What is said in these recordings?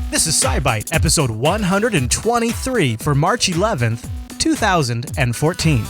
This is SciByte, episode 123 for March 11th, 2014.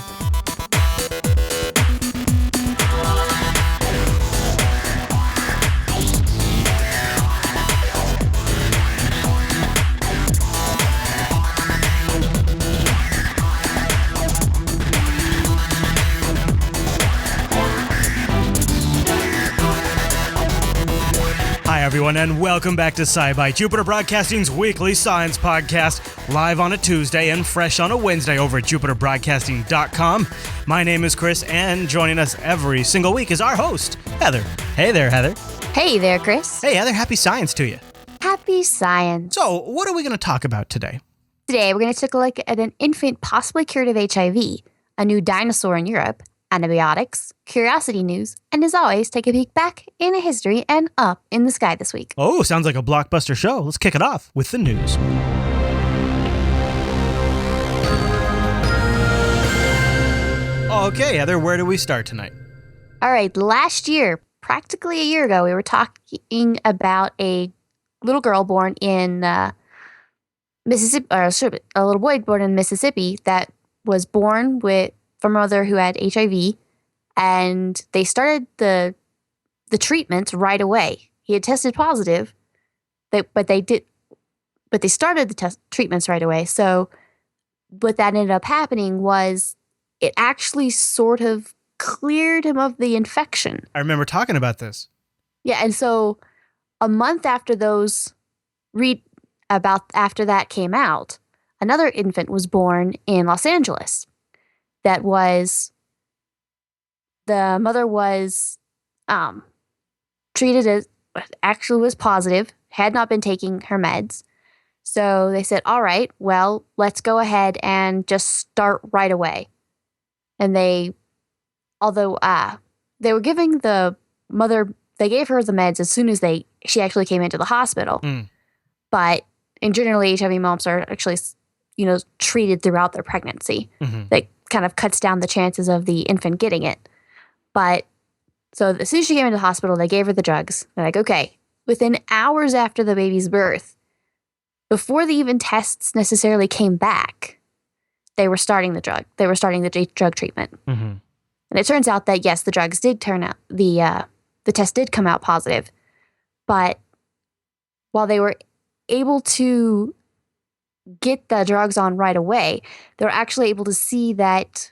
Hi, everyone, and welcome back to SciByte, Jupiter Broadcasting's weekly science podcast, live on a Tuesday and fresh on a Wednesday over at jupiterbroadcasting.com. My name is Chris, and joining us every single week is our host, Heather. Hey there, Heather. Hey there, Chris. Hey, Heather, happy science to you. Happy science. So, what are we going to talk about today? Today, we're going to take a look at an infant possibly cured of HIV, a new dinosaur in Europe, antibiotics, curiosity news, and as always, take a peek back in history and up in the sky this week. Oh, sounds like a blockbuster show. Let's kick it off with the news. Okay, Heather, where do we start tonight? All right, last year, practically a year ago, we were talking about a little girl born in Mississippi, a little boy born in Mississippi that was born from a mother who had HIV, and they started the treatments right away. He had tested positive, but they started the treatments right away. So what that ended up happening was it actually sort of cleared him of the infection. I remember talking about this. Yeah, and so a month after after that came out, another infant was born in Los Angeles. The mother was treated as, actually was positive, had not been taking her meds. So they said, all right, well, let's go ahead and just start right away. And although they were giving the mother, they gave her the meds as soon as she actually came into the hospital. But generally, HIV moms are actually, treated throughout their pregnancy. Mm-hmm. That kind of cuts down the chances of the infant getting it. But so as soon as she came into the hospital, they gave her the drugs. They're like, okay, within hours after the baby's birth, before the even tests necessarily came back, they were starting the drug. They were starting the drug treatment. Mm-hmm. And it turns out that, yes, the drugs did turn out, the test did come out positive. But while they were able to get the drugs on right away, they were actually able to see that,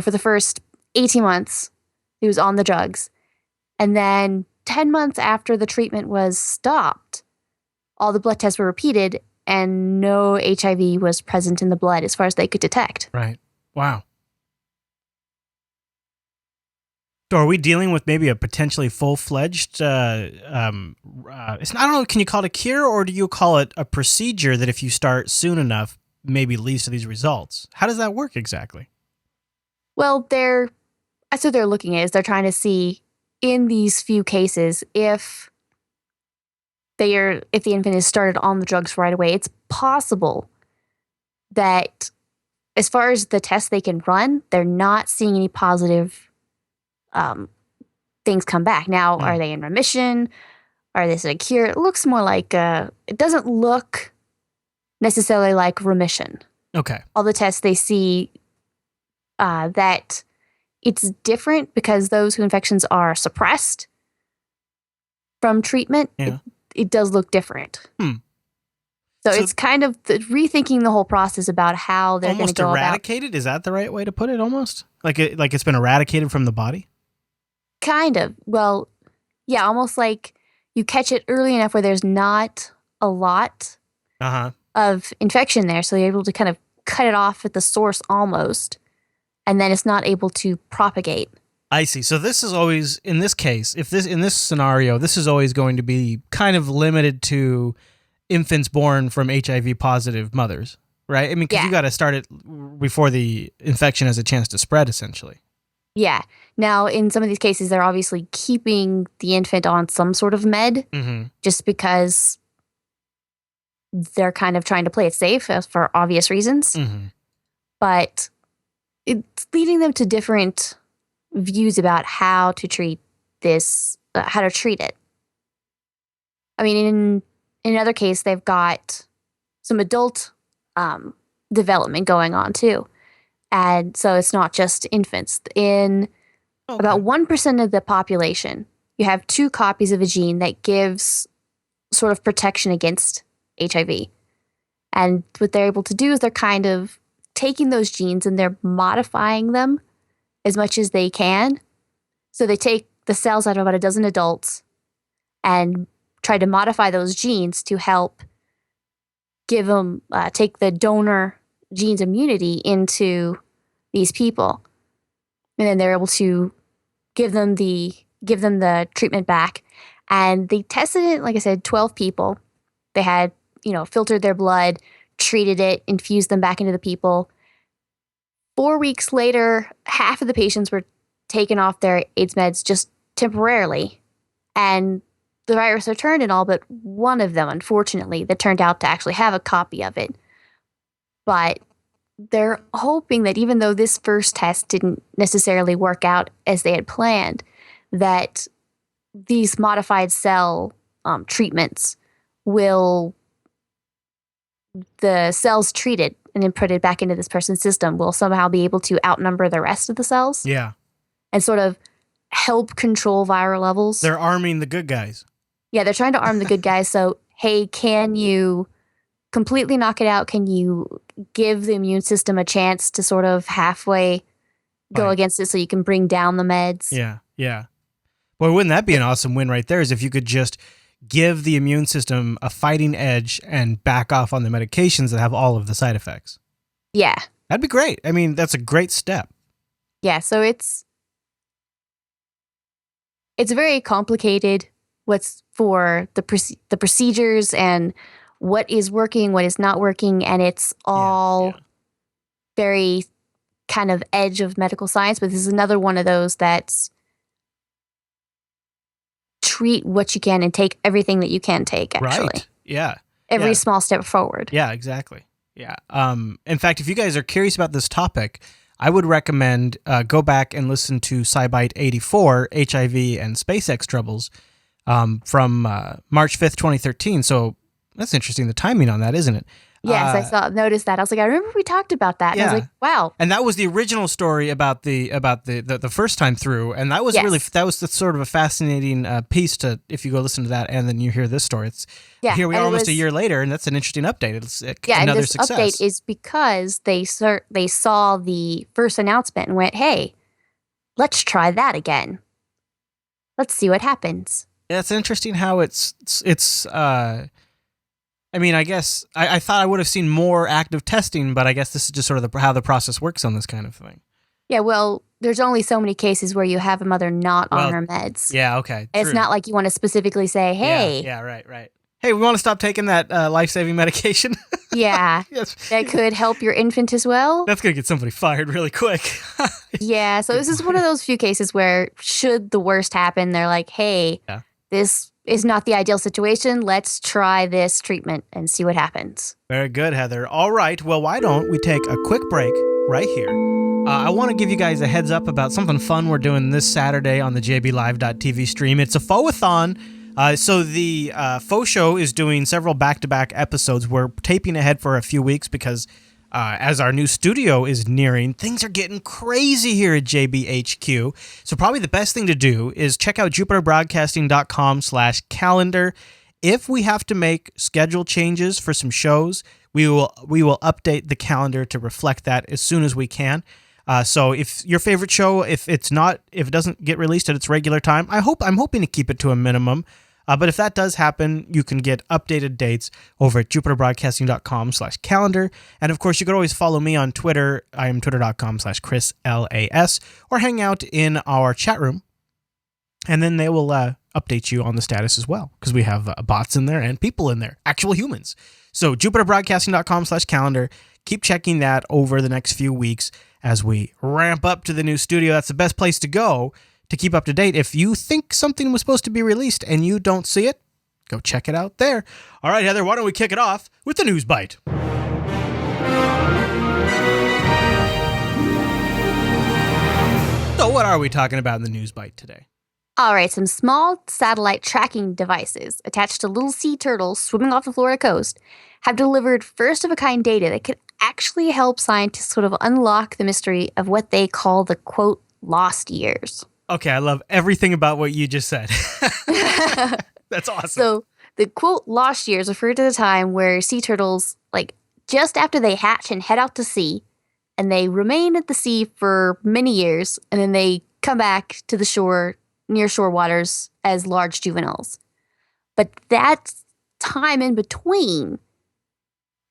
for the first 18 months, he was on the drugs. And then 10 months after the treatment was stopped, all the blood tests were repeated and no HIV was present in the blood as far as they could detect. Right. Wow. So are we dealing with maybe a potentially full-fledged, I don't know, can you call it a cure, or do you call it a procedure that if you start soon enough, maybe leads to these results? How does that work exactly? Well, that's what they're looking at, is they're trying to see in these few cases if the infant is started on the drugs right away. It's possible that as far as the tests they can run, they're not seeing any positive things come back. Now, Are they in remission? Are they a cure? It looks more like it doesn't look necessarily like remission. Okay. All the tests they see that it's different because those infections are suppressed from treatment. Yeah. It does look different. So it's kind of rethinking the whole process about how they're going to go almost eradicated? Is that the right way to put it? Almost like it's been eradicated from the body. Kind of. Well, yeah, almost like you catch it early enough where there's not a lot of infection there, so you're able to kind of cut it off at the source almost, and then it's not able to propagate. I see. So this is always, in this case, in this scenario, this is always going to be kind of limited to infants born from HIV positive mothers, right? I mean, because you got to start it before the infection has a chance to spread, essentially. Yeah. Now, in some of these cases, they're obviously keeping the infant on some sort of med, just because they're kind of trying to play it safe for obvious reasons. But it's leading them to different views about how to treat this, how to treat it. I mean, in another case, they've got some adult development going on too. And so it's not just infants. In about 1% of the population, you have 2 copies of a gene that gives sort of protection against HIV. And what they're able to do is they're kind of taking those genes and they're modifying them as much as they can. So they take the cells out of about a dozen adults and try to modify those genes to help give them, take the donor gene's immunity into these people. And then they're able to give them the treatment back. And they tested it, like I said, 12 people. They had, filtered their blood, treated it, infused them back into the people. 4 weeks later, half of the patients were taken off their AIDS meds just temporarily. And the virus returned and all but one of them, unfortunately, that turned out to actually have a copy of it. But they're hoping that even though this first test didn't necessarily work out as they had planned, that these modified cell treatments the cells treated and inputted back into this person's system will somehow be able to outnumber the rest of the cells. Yeah. And sort of help control viral levels. They're arming the good guys. Yeah, they're trying to arm the good guys. So, hey, can you completely knock it out? Can you give the immune system a chance to sort of halfway go against it so you can bring down the meds? Yeah, yeah. Boy, wouldn't that be an awesome win right there, is if you could just give the immune system a fighting edge and back off on the medications that have all of the side effects. Yeah. That'd be great. I mean, that's a great step. Yeah, so it's very complicated what's for the procedures and what is working, what is not working, and it's all very kind of edge of medical science, but this is another one of those that's treat what you can and take everything that you can take, actually. Right. Yeah. Every small step forward. Yeah, exactly. Yeah. In fact, if you guys are curious about this topic, I would recommend go back and listen to SciByte 84, HIV and SpaceX Troubles, from March 5th, 2013. So that's interesting, the timing on that, isn't it? Yes, noticed that. I was like, I remember we talked about that. And I was like, wow. And that was the original story about the first time through, and that was that was the sort of a fascinating piece to, if you go listen to that and then you hear this story. Here we are almost a year later, and that's an interesting update. It's another and this success. Update is because they saw the first announcement and went, hey, let's try that again. Let's see what happens. Yeah, it's interesting how it's. I mean, I guess I thought I would have seen more active testing, but I guess this is just sort of how the process works on this kind of thing. Yeah, well, there's only so many cases where you have a mother not on her meds. Yeah, okay. It's not like you want to specifically say, hey. Yeah, right. Hey, we want to stop taking that life-saving medication. Yeah, yes. That could help your infant as well. That's going to get somebody fired really quick. Yeah, so this is one of those few cases where should the worst happen, they're like, hey, this is not the ideal situation. Let's try this treatment and see what happens. Very good, Heather. All right. Well, why don't we take a quick break right here? I want to give you guys a heads up about something fun we're doing this Saturday on the jblive.tv stream. It's a faux-a-thon. So the faux show is doing several back-to-back episodes. We're taping ahead for a few weeks because as our new studio is nearing, things are getting crazy here at JBHQ. So probably the best thing to do is check out jupiterbroadcasting.com/calendar. If we have to make schedule changes for some shows, we will update the calendar to reflect that as soon as we can. So if your favorite show, if it doesn't get released at its regular time, I'm hoping to keep it to a minimum. But if that does happen, you can get updated dates over at jupiterbroadcasting.com/calendar. And of course, you can always follow me on Twitter. I am twitter.com/ChrisLAS, or hang out in our chat room. And then they will update you on the status as well, because we have bots in there and people in there, actual humans. So jupiterbroadcasting.com/calendar. Keep checking that over the next few weeks as we ramp up to the new studio. That's the best place to go to keep up to date. If you think something was supposed to be released and you don't see it, go check it out there. All right, Heather, why don't we kick it off with the News Bite? So what are we talking about in the News Bite today? All right, some small satellite tracking devices attached to little sea turtles swimming off the Florida coast have delivered first of a kind data that could actually help scientists sort of unlock the mystery of what they call the quote lost years. Okay, I love everything about what you just said. That's awesome. So, the quote lost years refer to the time where sea turtles, like just after they hatch and head out to sea, and they remain at the sea for many years, and then they come back to the shore, near shore waters, as large juveniles. But that time in between,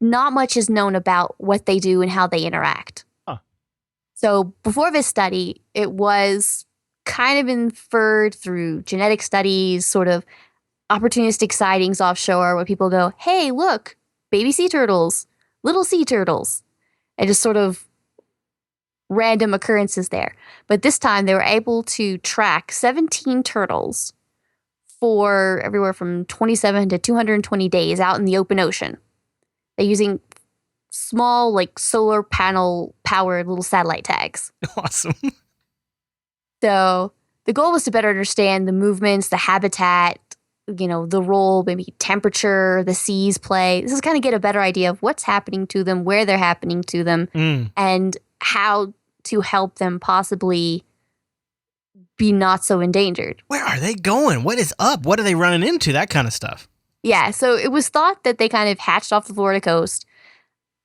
not much is known about what they do and how they interact. Huh. So before this study, it was kind of inferred through genetic studies, sort of opportunistic sightings offshore where people go, hey, look, baby sea turtles, little sea turtles, and just sort of random occurrences there. But this time they were able to track 17 turtles for everywhere from 27 to 220 days out in the open ocean. They're using small, like solar panel powered little satellite tags. Awesome. So the goal was to better understand the movements, the habitat, the role, maybe temperature, the seas play. This is kind of get a better idea of what's happening to them, where they're happening to them, and how to help them possibly be not so endangered. Where are they going? What is up? What are they running into? That kind of stuff. Yeah, so it was thought that they kind of hatched off the Florida coast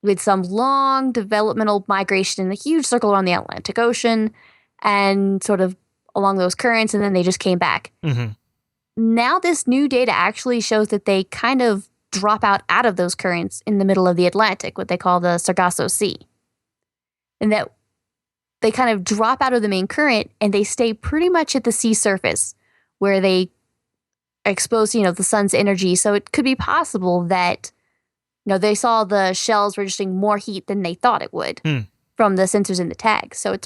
with some long developmental migration in a huge circle around the Atlantic Ocean and sort of along those currents, and then they just came back. Mm-hmm. Now this new data actually shows that they kind of drop out of those currents in the middle of the Atlantic, what they call the Sargasso Sea. And that they kind of drop out of the main current and they stay pretty much at the sea surface where they are exposed to, the sun's energy. So it could be possible that, they saw the shells registering more heat than they thought it would from the sensors in the tag. So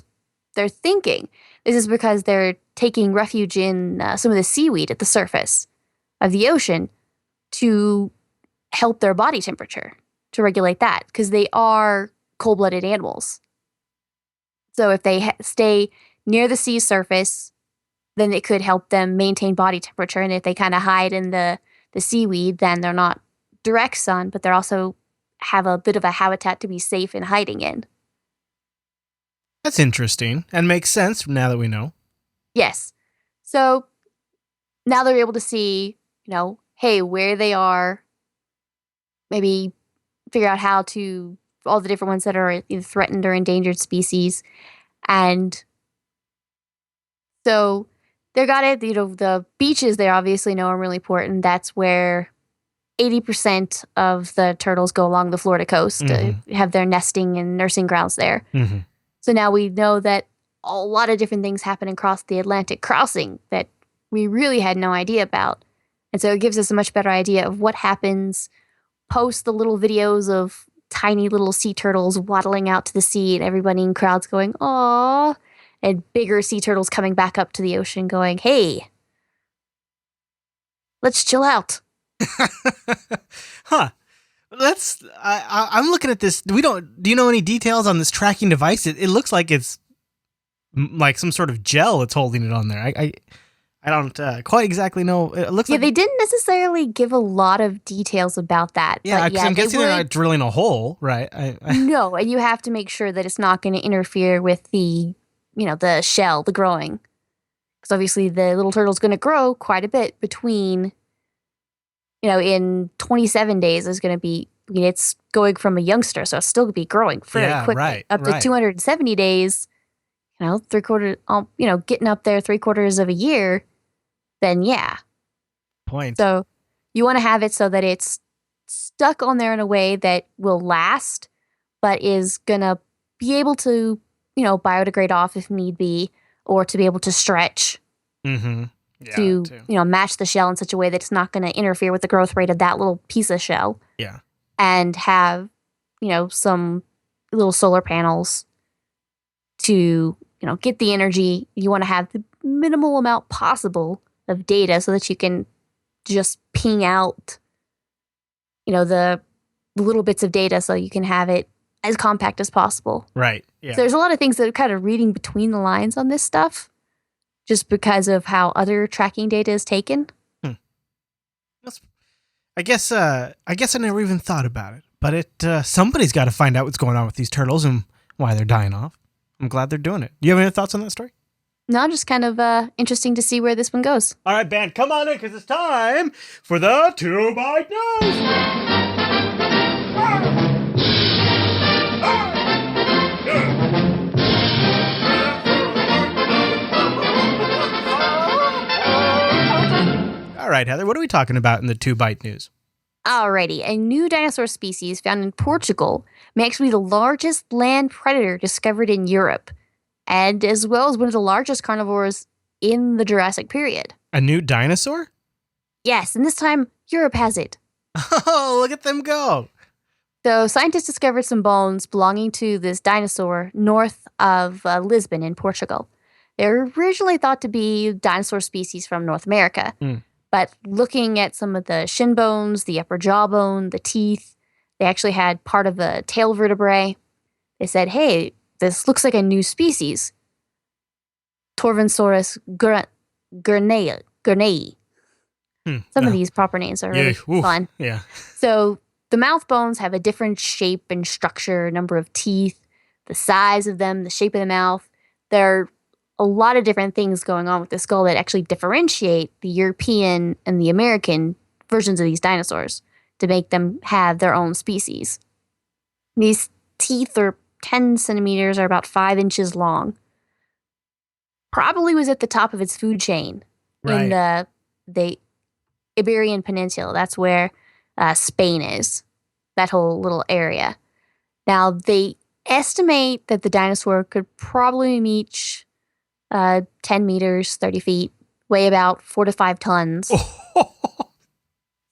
they're thinking this is because they're taking refuge in some of the seaweed at the surface of the ocean to help their body temperature, to regulate that, because they are cold-blooded animals. So if they stay near the sea surface, then it could help them maintain body temperature. And if they kind of hide in the seaweed, then they're not direct sun, but they also have a bit of a habitat to be safe in hiding in. That's interesting and makes sense now that we know. Yes. So now they're able to see, hey, where they are, maybe figure out how to, all the different ones that are either threatened or endangered species. And so they got it, the beaches they obviously know are really important. That's where 80% of the turtles go along the Florida coast, have their nesting and nursing grounds there. Mm-hmm. So now we know that a lot of different things happen across the Atlantic crossing that we really had no idea about. And so it gives us a much better idea of what happens post the little videos of tiny little sea turtles waddling out to the sea and everybody in crowds going, "Aw," and bigger sea turtles coming back up to the ocean going, "Hey, let's chill out." Huh. I'm looking at this. Do you know any details on this tracking device? It looks like it's like some sort of gel that's holding it on there. I don't quite exactly know. It looks like they didn't necessarily give a lot of details about that. Yeah, but I'm guessing they're not drilling a hole, right? No, and you have to make sure that it's not going to interfere with the shell, the growing. Because obviously the little turtle's going to grow quite a bit between, in 27 days is going to be, it's going from a youngster, so it's still going to be growing fairly quickly. Right, up to 270 days, getting up there 3/4 of a year, then yeah. Point. So you want to have it so that it's stuck on there in a way that will last, but is going to be able to, biodegrade off if need be, or to be able to stretch. Mm-hmm. Yeah, to match the shell in such a way that it's not going to interfere with the growth rate of that little piece of shell. Yeah. And have, some little solar panels to, get the energy. You want to have the minimal amount possible of data so that you can just ping out, the little bits of data so you can have it as compact as possible. Right. Yeah. So there's a lot of things that are kind of reading between the lines on this stuff. just because of how other tracking data is taken. I guess I never even thought about it, but somebody's got to find out what's going on with these turtles and why they're dying off. I'm glad they're doing it. Do you have any thoughts on that story? No, just kind of interesting to see where this one goes. All right, band, come on in because it's time for the 2-Byte News. All right, Heather, what are we talking about in the 2-Byte News? Alrighty, a new dinosaur species found in Portugal may actually be the largest land predator discovered in Europe, and as well as one of the largest carnivores in the Jurassic period. A new dinosaur? Yes, and this time, Europe has it. Oh, look at them go. So scientists discovered some bones belonging to this dinosaur north of Lisbon in Portugal. They were originally thought to be dinosaur species from North America. But looking at some of the shin bones, the upper jawbone, the teeth, they actually had part of the tail vertebrae. They said, hey, this looks like a new species. Torvensaurus gurnei. Some of these proper names are really fun. Yeah. So the mouth bones have a different shape and structure, number of teeth, the size of them, the shape of the mouth. They're a lot of different things going on with the skull that actually differentiate the European and the American versions of these dinosaurs to make them have their own species. These teeth are 10 centimeters, or about 5 inches long. Probably was at the top of its food chain in the Iberian Peninsula. That's where Spain is, that whole little area. Now, they estimate that the dinosaur could probably reach 10 meters, 30 feet, weigh about 4 to 5 tons.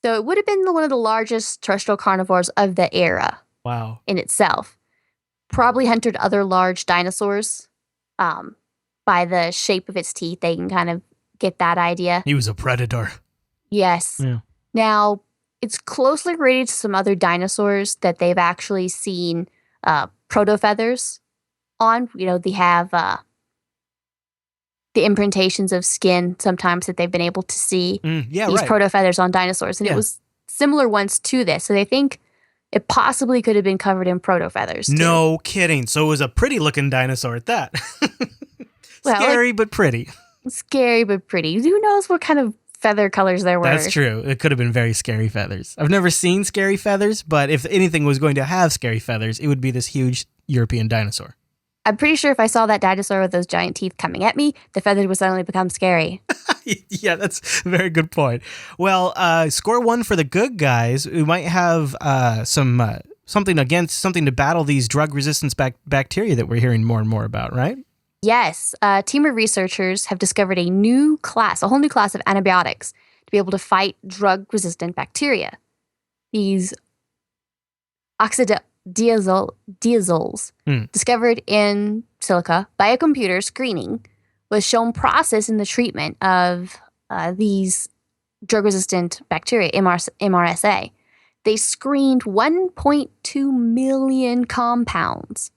So it would have been one of the largest terrestrial carnivores of the era. Wow. In itself. Probably hunted other large dinosaurs. By the shape of its teeth, they can kind of get that idea. He was a predator. Yes. Yeah. Now, it's closely related to some other dinosaurs that they've actually seen proto-feathers on. You know, they have the imprintations of skin sometimes that they've been able to see these proto-feathers on dinosaurs. And it was similar ones to this. So they think it possibly could have been covered in proto-feathers too. No kidding. So it was a pretty looking dinosaur at that. Scary but pretty. Scary but pretty. Who knows what kind of feather colors there were? That's true. It could have been very scary feathers. I've never seen scary feathers, but if anything was going to have scary feathers, it would be this huge European dinosaur. I'm pretty sure if I saw that dinosaur with those giant teeth coming at me, the feathers would suddenly become scary. Yeah, that's a very good point. Well, score 1 for the good guys who might have something to battle these drug-resistant bacteria that we're hearing more and more about, right? Yes. A team of researchers have discovered a whole new class of antibiotics to be able to fight drug-resistant bacteria. These oxidiozoles, discovered in silica by a computer screening, was shown process in the treatment of these drug-resistant bacteria, MRSA. They screened 1.2 million compounds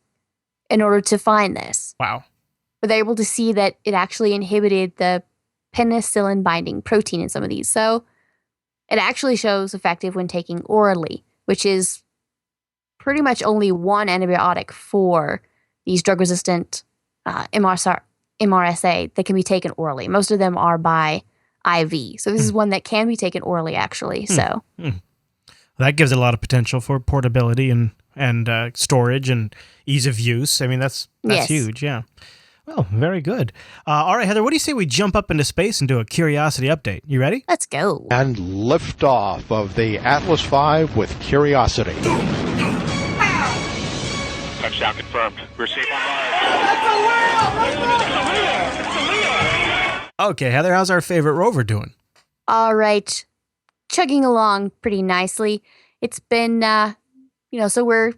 in order to find this. Wow. But they're able to see that it actually inhibited the penicillin-binding protein in some of these. So it actually shows effective when taken orally, which is pretty much only one antibiotic for these drug-resistant MRSA that can be taken orally. Most of them are by IV. So this is one that can be taken orally, actually. So that gives it a lot of potential for portability and storage and ease of use. I mean, that's huge, yeah. Well, very good. All right, Heather, what do you say we jump up into space and do a curiosity update? You ready? Let's go. And liftoff of the Atlas V with Curiosity. Touchdown confirmed. We're safe on Mars. Okay, Heather, how's our favorite rover doing? All right. Chugging along pretty nicely. It's been, so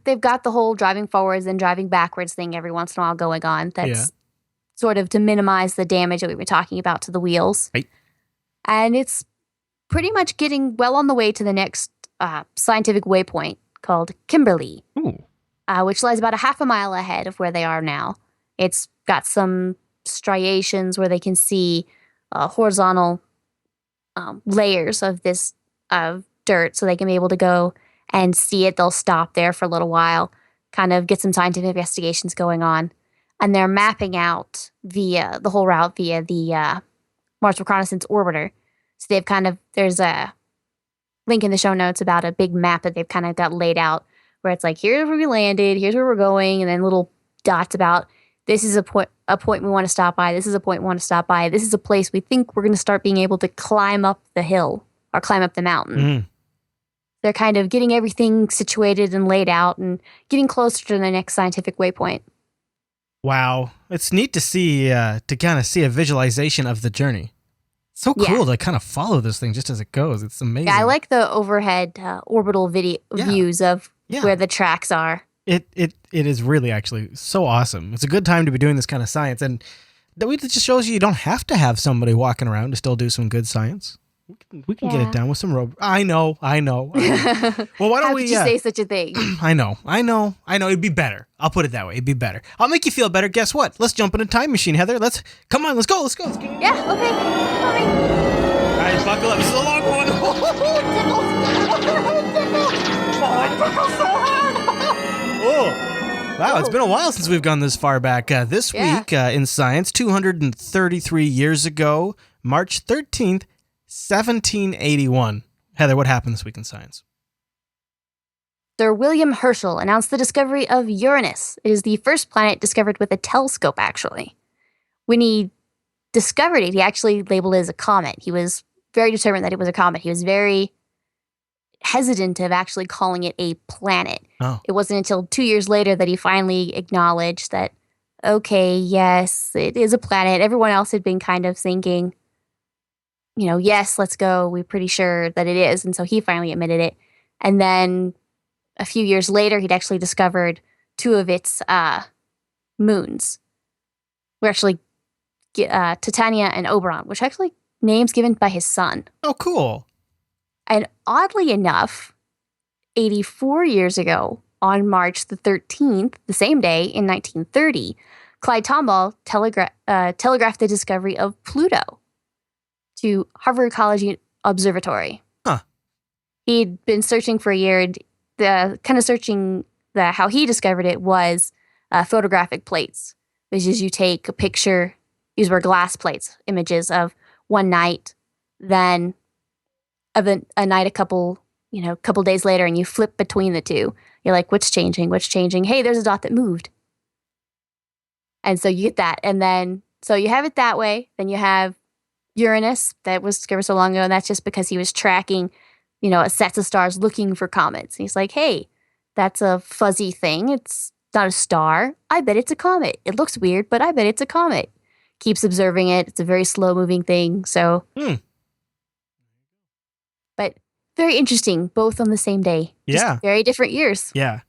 they've got the whole driving forwards and driving backwards thing every once in a while going on. That's sort of to minimize the damage that we were talking about to the wheels. Right. And it's pretty much getting well on the way to the next scientific waypoint called Kimberley, which lies about a half a mile ahead of where they are now. It's got some striations where they can see horizontal layers of this dirt, so they can be able to go and see it. They'll stop there for a little while, kind of get some scientific investigations going on, and they're mapping out via the whole route via the Mars Reconnaissance Orbiter. So they've there's a link in the show notes about a big map that they've kind of got laid out where it's like, here's where we landed, here's where we're going, and then little dots about this is a point we want to stop by, this is a point we want to stop by, this is a place we think we're going to start being able to climb up the hill or climb up the mountain. Mm. They're kind of getting everything situated and laid out and getting closer to the next scientific waypoint. Wow. It's neat to see, to kind of see a visualization of the journey. So cool to kind of follow this thing just as it goes. It's amazing. Yeah, I like the overhead orbital views of where the tracks are. It is really actually so awesome. It's a good time to be doing this kind of science. And it just shows you don't have to have somebody walking around to still do some good science. We can get it done with some robots. I know. Well, why don't How we... could you say such a thing? I know. It'd be better. I'll put it that way. It'd be better. I'll make you feel better. Guess what? Let's jump in a time machine, Heather. Come on, let's go. Let's get it. Yeah, okay. All right, buckle up. This is a long one. Oh, wow. It's been a while since we've gone this far back. This week in science, 233 years ago, March 13th, 1781. Heather, what happened this week in science? Sir William Herschel announced the discovery of Uranus. It is the first planet discovered with a telescope, actually. When he discovered it, he actually labeled it as a comet. He was very determined that it was a comet. He was very hesitant of actually calling it a planet. Oh. It wasn't until 2 years later that he finally acknowledged that, okay, yes, it is a planet. Everyone else had been kind of thinking, yes, let's go. We're pretty sure that it is. And so he finally admitted it. And then a few years later, he'd actually discovered two of its moons. Were actually Titania and Oberon, which are actually names given by his son. Oh, cool. And oddly enough, 84 years ago, on March the 13th, the same day in 1930, Clyde Tombaugh telegraphed the discovery of Pluto to Harvard College Observatory. Huh. He'd been searching for a year. And how he discovered it was photographic plates, which is you take a picture, these were glass plates, images of one night, then of a night a couple days later, and you flip between the two. You're like, what's changing? Hey, there's a dot that moved. And so you get that. And then, so you have it that way. Then you have Uranus that was discovered so long ago, and that's just because he was tracking, a set of stars looking for comets. And he's like, hey, that's a fuzzy thing. It's not a star. I bet it's a comet. It looks weird, but I bet it's a comet. Keeps observing it. It's a very slow-moving thing, so... But very interesting, both on the same day. Just very different years. Yeah.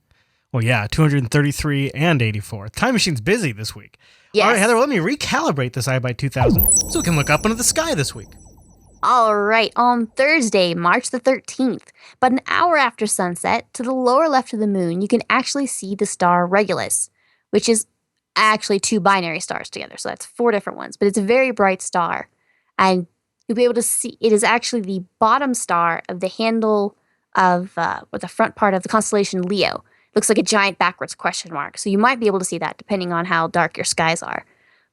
Well, 233 and 84. Time Machine's busy this week. Yes. All right, Heather, let me recalibrate the SciByte 2000 so we can look up into the sky this week. All right, on Thursday, March the 13th, about an hour after sunset, to the lower left of the moon, you can actually see the star Regulus, which is actually two binary stars together. So that's 4 different ones, but it's a very bright star. And you'll be able to see, it is actually the bottom star of the handle of, or the front part of the constellation Leo. It looks like a giant backwards question mark. So you might be able to see that depending on how dark your skies are.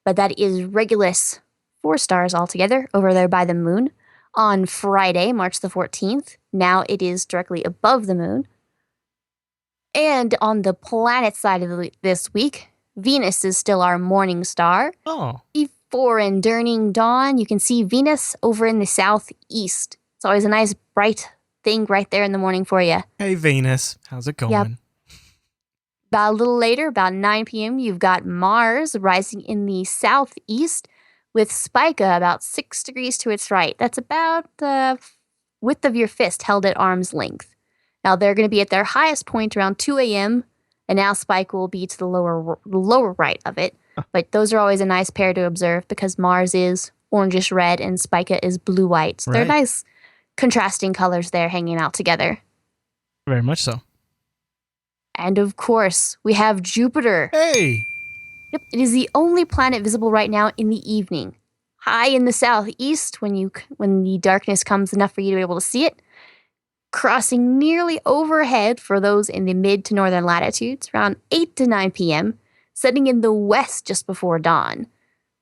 But that is Regulus, 4 stars altogether over there by the moon. On Friday, March the 14th, now it is directly above the moon. And on the planet side of this week, Venus is still our morning star. Oh. Before and during dawn, you can see Venus over in the southeast. It's always a nice bright thing right there in the morning for you. Hey, Venus. How's it going? Yep. About a little later, about 9 p.m., you've got Mars rising in the southeast with Spica about 6 degrees to its right. That's about the width of your fist held at arm's length. Now, they're going to be at their highest point around 2 a.m., and now Spica will be to the lower right of it. But those are always a nice pair to observe because Mars is orangish red and Spica is blue-white. So they're nice contrasting colors there hanging out together. Very much so. And of course, we have Jupiter. Hey! Yep, it is the only planet visible right now in the evening. High in the southeast, when the darkness comes enough for you to be able to see it, crossing nearly overhead for those in the mid to northern latitudes around 8 to 9 p.m., setting in the west just before dawn.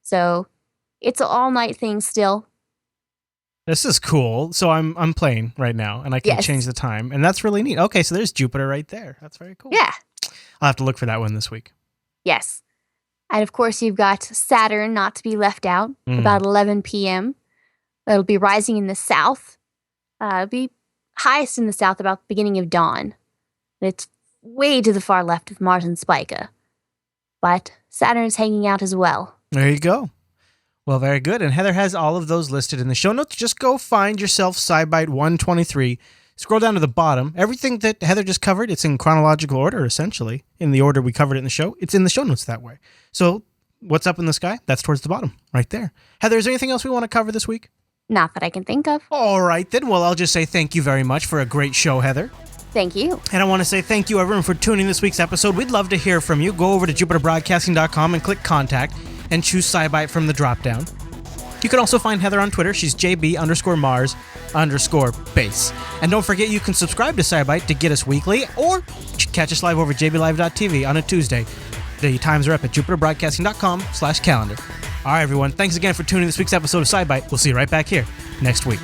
So it's an all-night thing still. This is cool. So I'm playing right now, and I can change the time, and that's really neat. Okay, so there's Jupiter right there. That's very cool. Yeah. I'll have to look for that one this week. Yes. And of course, you've got Saturn, not to be left out, about 11 p.m. It'll be rising in the south. It'll be highest in the south about the beginning of dawn. It's way to the far left of Mars and Spica. But Saturn's hanging out as well. There you go. Well, very good. And Heather has all of those listed in the show notes. Just go find yourself SciByte 123. Scroll down to the bottom. Everything that Heather just covered, it's in chronological order, essentially. In the order we covered it in the show. It's in the show notes that way. So what's up in the sky? That's towards the bottom, right there. Heather, is there anything else we want to cover this week? Not that I can think of. All right, then. Well, I'll just say thank you very much for a great show, Heather. Thank you. And I want to say thank you, everyone, for tuning this week's episode. We'd love to hear from you. Go over to jupiterbroadcasting.com and click Contact and choose SciByte from the drop-down. You can also find Heather on Twitter. She's JB_Mars_base. And don't forget, you can subscribe to SciByte to get us weekly, or catch us live over jblive.tv on a Tuesday. The times are up at jupiterbroadcasting.com/calendar. All right, everyone. Thanks again for tuning this week's episode of SciByte. We'll see you right back here next week.